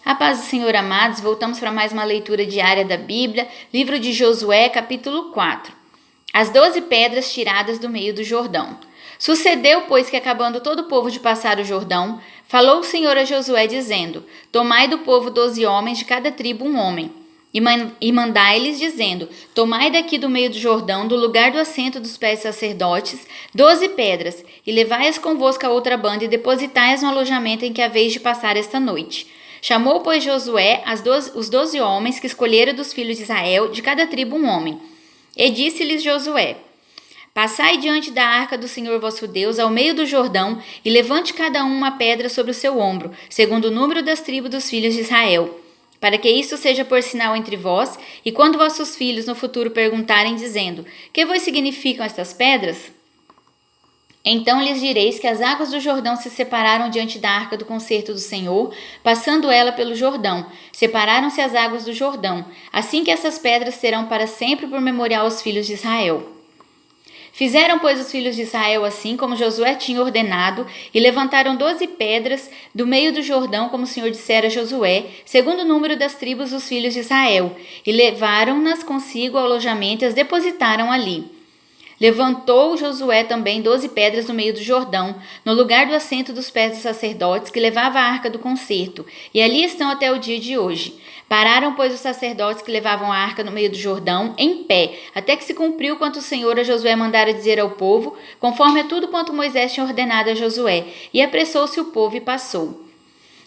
A paz do Senhor, amados, voltamos para mais uma leitura diária da Bíblia, livro de Josué, capítulo 4. As 12 pedras tiradas do meio do Jordão. Sucedeu, pois, que acabando todo o povo de passar o Jordão, falou o Senhor a Josué, dizendo: Tomai do povo 12 homens, de cada tribo um homem, e mandai-lhes, dizendo: Tomai daqui do meio do Jordão, do lugar do assento dos pés sacerdotes, 12 pedras, e levai-as convosco a outra banda, e depositai-as no alojamento em que haveis de passar esta noite. Chamou, pois, Josué os 12 homens que escolhera dos filhos de Israel, de cada tribo um homem. E disse-lhes Josué: Passai diante da arca do Senhor vosso Deus ao meio do Jordão, e levante cada um uma pedra sobre o seu ombro, segundo o número das tribos dos filhos de Israel, para que isto seja por sinal entre vós, e quando vossos filhos no futuro perguntarem, dizendo: Que vos significam estas pedras? Então lhes direis que as águas do Jordão se separaram diante da arca do concerto do Senhor, passando ela pelo Jordão. Separaram-se as águas do Jordão. Assim que essas pedras serão para sempre por memorial aos filhos de Israel. Fizeram, pois, os filhos de Israel assim como Josué tinha ordenado, e levantaram 12 pedras do meio do Jordão, como o Senhor dissera a Josué, segundo o número das tribos dos filhos de Israel, e levaram-nas consigo ao alojamento e as depositaram ali. Levantou Josué também 12 pedras no meio do Jordão, no lugar do assento dos pés dos sacerdotes, que levava a arca do concerto, e ali estão até o dia de hoje. Pararam, pois, os sacerdotes que levavam a arca no meio do Jordão, em pé, até que se cumpriu quanto o Senhor a Josué mandara dizer ao povo, conforme a tudo quanto Moisés tinha ordenado a Josué, e apressou-se o povo e passou.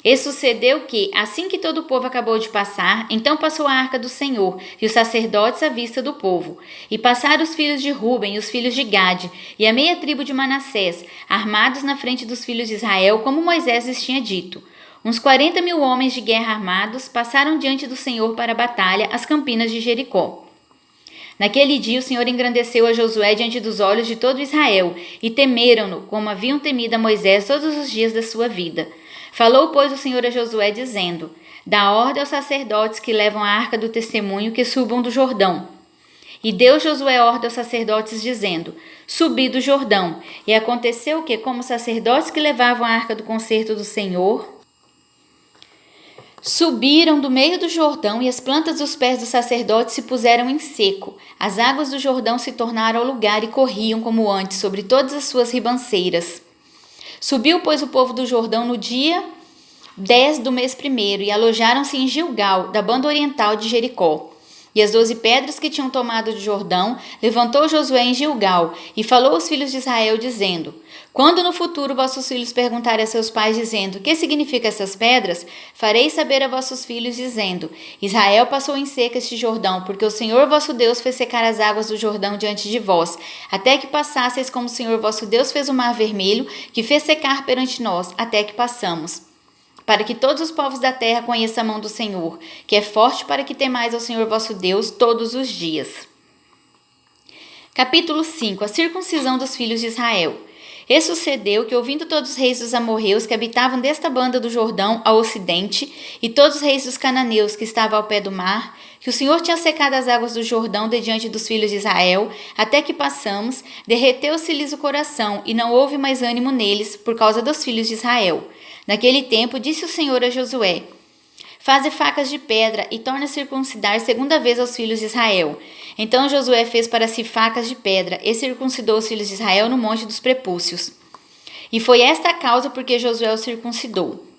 E sucedeu que, assim que todo o povo acabou de passar, então passou a arca do Senhor, e os sacerdotes à vista do povo. E passaram os filhos de Ruben e os filhos de Gade, e a meia tribo de Manassés, armados na frente dos filhos de Israel, como Moisés lhes tinha dito. Uns 40.000 homens de guerra armados passaram diante do Senhor para a batalha, às campinas de Jericó. Naquele dia o Senhor engrandeceu a Josué diante dos olhos de todo Israel, e temeram-no, como haviam temido a Moisés todos os dias da sua vida. Falou, pois, o Senhor a Josué, dizendo: Dá ordem aos sacerdotes que levam a arca do testemunho que subam do Jordão. E deu Josué ordem aos sacerdotes, dizendo: Subi do Jordão. E aconteceu que, como os sacerdotes que levavam a arca do concerto do Senhor subiram do meio do Jordão, e as plantas dos pés dos sacerdotes se puseram em seco, as águas do Jordão se tornaram ao lugar e corriam como antes sobre todas as suas ribanceiras. Subiu, pois, o povo do Jordão no dia 10 do mês primeiro, e alojaram-se em Gilgal, da banda oriental de Jericó. E as 12 pedras que tinham tomado de Jordão, levantou Josué em Gilgal, e falou aos filhos de Israel, dizendo: Quando no futuro vossos filhos perguntarem a seus pais, dizendo: Que significam essas pedras? Fareis saber a vossos filhos, dizendo: Israel passou em seca este Jordão, porque o Senhor vosso Deus fez secar as águas do Jordão diante de vós, até que passasseis, como o Senhor vosso Deus fez o mar vermelho, que fez secar perante nós, até que passamos. Para que todos os povos da terra conheçam a mão do Senhor, que é forte, para que temais ao Senhor vosso Deus todos os dias. Capítulo 5. A circuncisão dos filhos de Israel. E sucedeu que, ouvindo todos os reis dos amorreus que habitavam desta banda do Jordão ao ocidente, e todos os reis dos cananeus que estavam ao pé do mar, que o Senhor tinha secado as águas do Jordão de diante dos filhos de Israel, até que passamos, derreteu-se-lhes o coração, e não houve mais ânimo neles, por causa dos filhos de Israel. Naquele tempo, disse o Senhor a Josué: Faze facas de pedra e torna a circuncidar segunda vez aos filhos de Israel. Então Josué fez para si facas de pedra e circuncidou os filhos de Israel no monte dos prepúcios. E foi esta a causa por que Josué os circuncidou.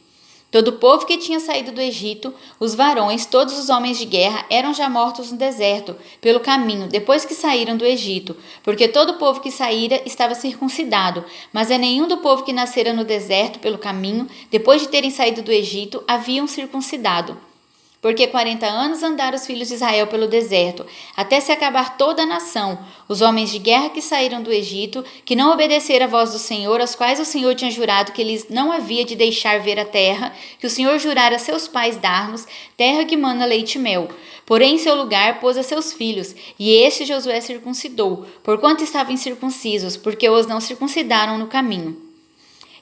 Todo o povo que tinha saído do Egito, os varões, todos os homens de guerra, eram já mortos no deserto, pelo caminho, depois que saíram do Egito, porque todo o povo que saíra estava circuncidado, mas a nenhum do povo que nascera no deserto, pelo caminho, depois de terem saído do Egito, haviam circuncidado. Porque 40 anos andaram os filhos de Israel pelo deserto, até se acabar toda a nação, os homens de guerra que saíram do Egito, que não obedeceram à voz do Senhor, aos quais o Senhor tinha jurado que eles não havia de deixar ver a terra, que o Senhor jurara a seus pais dar-nos, terra que mana leite e mel. Porém, em seu lugar pôs a seus filhos, e este Josué circuncidou, porquanto estavam incircuncisos, porque os não circuncidaram no caminho.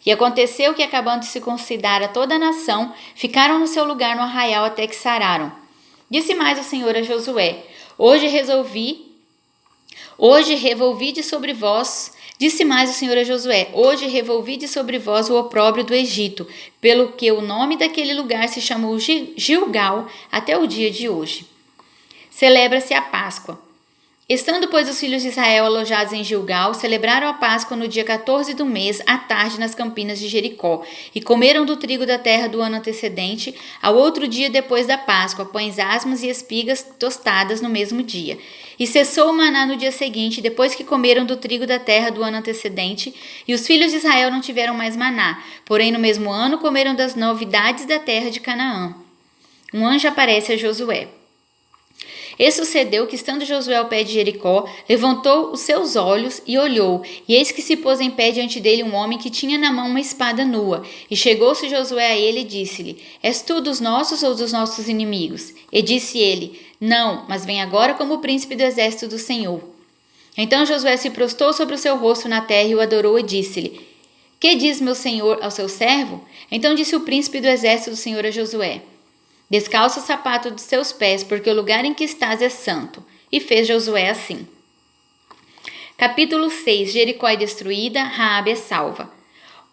E aconteceu que, acabando de circuncidar a toda a nação, ficaram no seu lugar no arraial até que sararam. Disse mais o Senhor a Josué: Hoje resolvi Hoje revolvide sobre vós, disse mais o Senhor a Josué, hoje revolvide sobre vós o opróbrio do Egito, pelo que o nome daquele lugar se chamou Gilgal até o dia de hoje. Celebra-se a Páscoa. Estando, pois, os filhos de Israel alojados em Gilgal, celebraram a Páscoa no dia 14 do mês, à tarde, nas campinas de Jericó, e comeram do trigo da terra do ano antecedente, ao outro dia depois da Páscoa, pães asmos e espigas tostadas no mesmo dia. E cessou o maná no dia seguinte, depois que comeram do trigo da terra do ano antecedente, e os filhos de Israel não tiveram mais maná, porém no mesmo ano comeram das novidades da terra de Canaã. Um anjo aparece a Josué. E sucedeu que, estando Josué ao pé de Jericó, levantou os seus olhos e olhou, e eis que se pôs em pé diante dele um homem que tinha na mão uma espada nua. E chegou-se Josué a ele e disse-lhe: És tu dos nossos ou dos nossos inimigos? E disse ele: Não, mas vem agora como príncipe do exército do Senhor. Então Josué se prostrou sobre o seu rosto na terra e o adorou e disse-lhe: Que diz meu senhor ao seu servo? Então disse o príncipe do exército do Senhor a Josué: Descalça o sapato dos seus pés, porque o lugar em que estás é santo. E fez Josué assim. Capítulo 6. Jericó é destruída, Raabe é salva.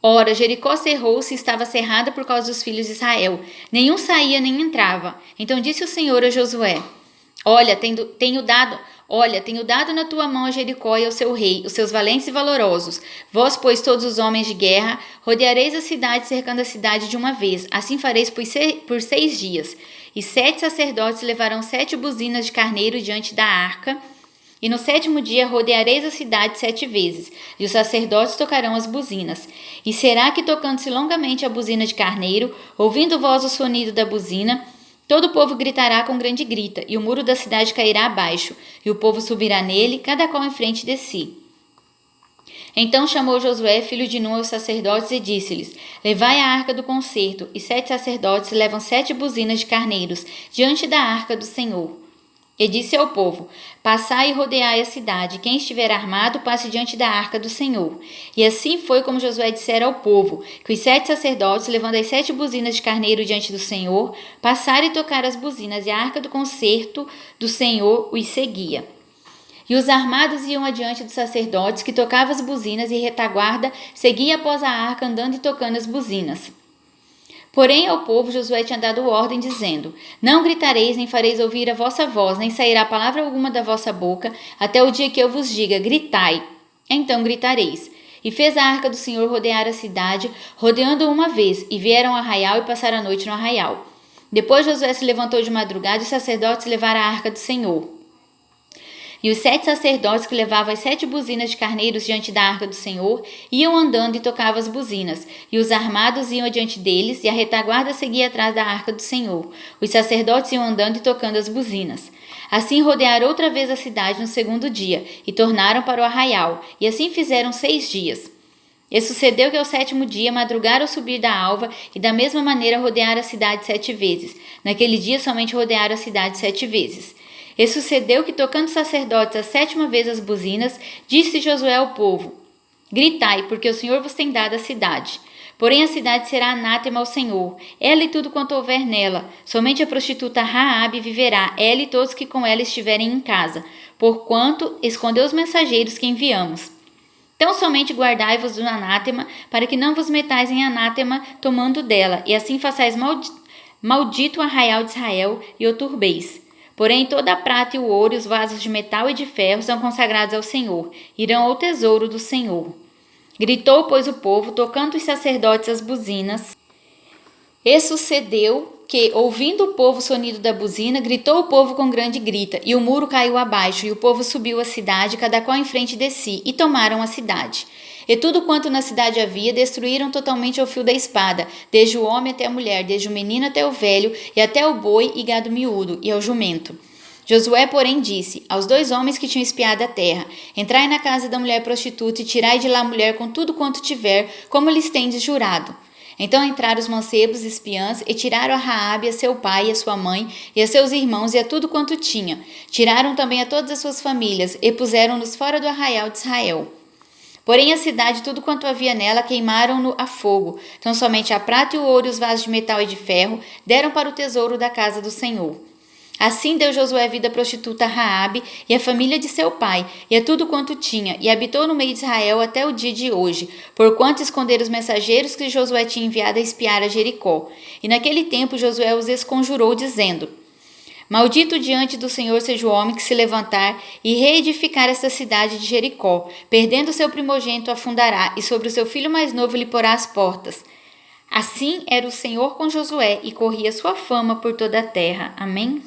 Ora, Jericó cerrou-se e estava cerrada por causa dos filhos de Israel. Nenhum saía nem entrava. Então disse o Senhor a Josué: Olha, tenho dado na tua mão a Jericó e ao seu rei, os seus valentes e valorosos. Vós, pois, todos os homens de guerra, rodeareis a cidade, cercando a cidade de uma vez. Assim fareis por 6 dias. E 7 sacerdotes levarão 7 buzinas de carneiro diante da arca. E no 7º dia rodeareis a cidade 7 vezes, e os sacerdotes tocarão as buzinas. E será que, tocando-se longamente a buzina de carneiro, ouvindo vós o sonido da buzina, todo o povo gritará com grande grita, e o muro da cidade cairá abaixo, e o povo subirá nele, cada qual em frente de si. Então chamou Josué, filho de Nun, aos sacerdotes, e disse-lhes: Levai a arca do concerto. E 7 sacerdotes levam 7 buzinas de carneiros diante da arca do Senhor. E disse ao povo: Passai e rodeai a cidade. Quem estiver armado, passe diante da arca do Senhor. E assim foi como Josué dissera ao povo, que os 7 sacerdotes, levando as 7 buzinas de carneiro diante do Senhor, passaram e tocaram as buzinas, e a arca do concerto do Senhor os seguia. E os armados iam adiante dos sacerdotes, que tocavam as buzinas, e retaguarda seguia após a arca, andando e tocando as buzinas. Porém, ao povo Josué tinha dado ordem, dizendo: Não gritareis, nem fareis ouvir a vossa voz, nem sairá palavra alguma da vossa boca, até o dia que eu vos diga: gritai. Então gritareis. E fez a arca do Senhor rodear a cidade, rodeando-a uma vez, e vieram ao arraial e passaram a noite no arraial. Depois Josué se levantou de madrugada, e os sacerdotes levaram a arca do Senhor. E os 7 sacerdotes que levavam as 7 buzinas de carneiros diante da arca do Senhor iam andando e tocavam as buzinas, e os armados iam adiante deles, e a retaguarda seguia atrás da arca do Senhor. Os sacerdotes iam andando e tocando as buzinas. Assim rodearam outra vez a cidade no 2º dia, e tornaram para o arraial, e assim fizeram 6 dias. E sucedeu que ao 7º dia madrugaram ao subir da alva, e da mesma maneira rodearam a cidade 7 vezes. Naquele dia somente rodearam a cidade 7 vezes. E sucedeu que, tocando os sacerdotes a 7ª vez as buzinas, disse Josué ao povo: Gritai, porque o Senhor vos tem dado a cidade. Porém a cidade será anátema ao Senhor, ela e tudo quanto houver nela. Somente a prostituta Raabe viverá, ela e todos que com ela estiverem em casa, porquanto escondeu os mensageiros que enviamos. Então somente guardai-vos do anátema, para que não vos metais em anátema tomando dela, e assim façais maldito o arraial de Israel e o turbeis. Porém, toda a prata e o ouro, e os vasos de metal e de ferro são consagrados ao Senhor, irão ao tesouro do Senhor. Gritou, pois, o povo, tocando os sacerdotes as buzinas. E sucedeu que, ouvindo o povo o sonido da buzina, gritou o povo com grande grita, e o muro caiu abaixo, e o povo subiu a cidade, cada qual em frente de si, e tomaram a cidade. E tudo quanto na cidade havia, destruíram totalmente ao fio da espada, desde o homem até a mulher, desde o menino até o velho, e até o boi e gado miúdo, e ao jumento. Josué, porém, disse aos 2 homens que tinham espiado a terra: Entrai na casa da mulher prostituta, e tirai de lá a mulher com tudo quanto tiver, como lhes tendes jurado. Então entraram os mancebos espiãs, e tiraram a Raabe, a seu pai, e a sua mãe, e a seus irmãos, e a tudo quanto tinha. Tiraram também a todas as suas famílias, e puseram-nos fora do arraial de Israel. Porém a cidade, tudo quanto havia nela, queimaram-no a fogo. Então somente a prata e o ouro e os vasos de metal e de ferro deram para o tesouro da casa do Senhor. Assim deu Josué vida à prostituta Raabe e à família de seu pai, e a tudo quanto tinha, e habitou no meio de Israel até o dia de hoje, porquanto esconderam os mensageiros que Josué tinha enviado a espiar a Jericó. E naquele tempo Josué os esconjurou, dizendo: Maldito diante do Senhor seja o homem que se levantar e reedificar esta cidade de Jericó. Perdendo seu primogênito, a fundará, e sobre o seu filho mais novo lhe porá as portas. Assim era o Senhor com Josué, e corria sua fama por toda a terra. Amém?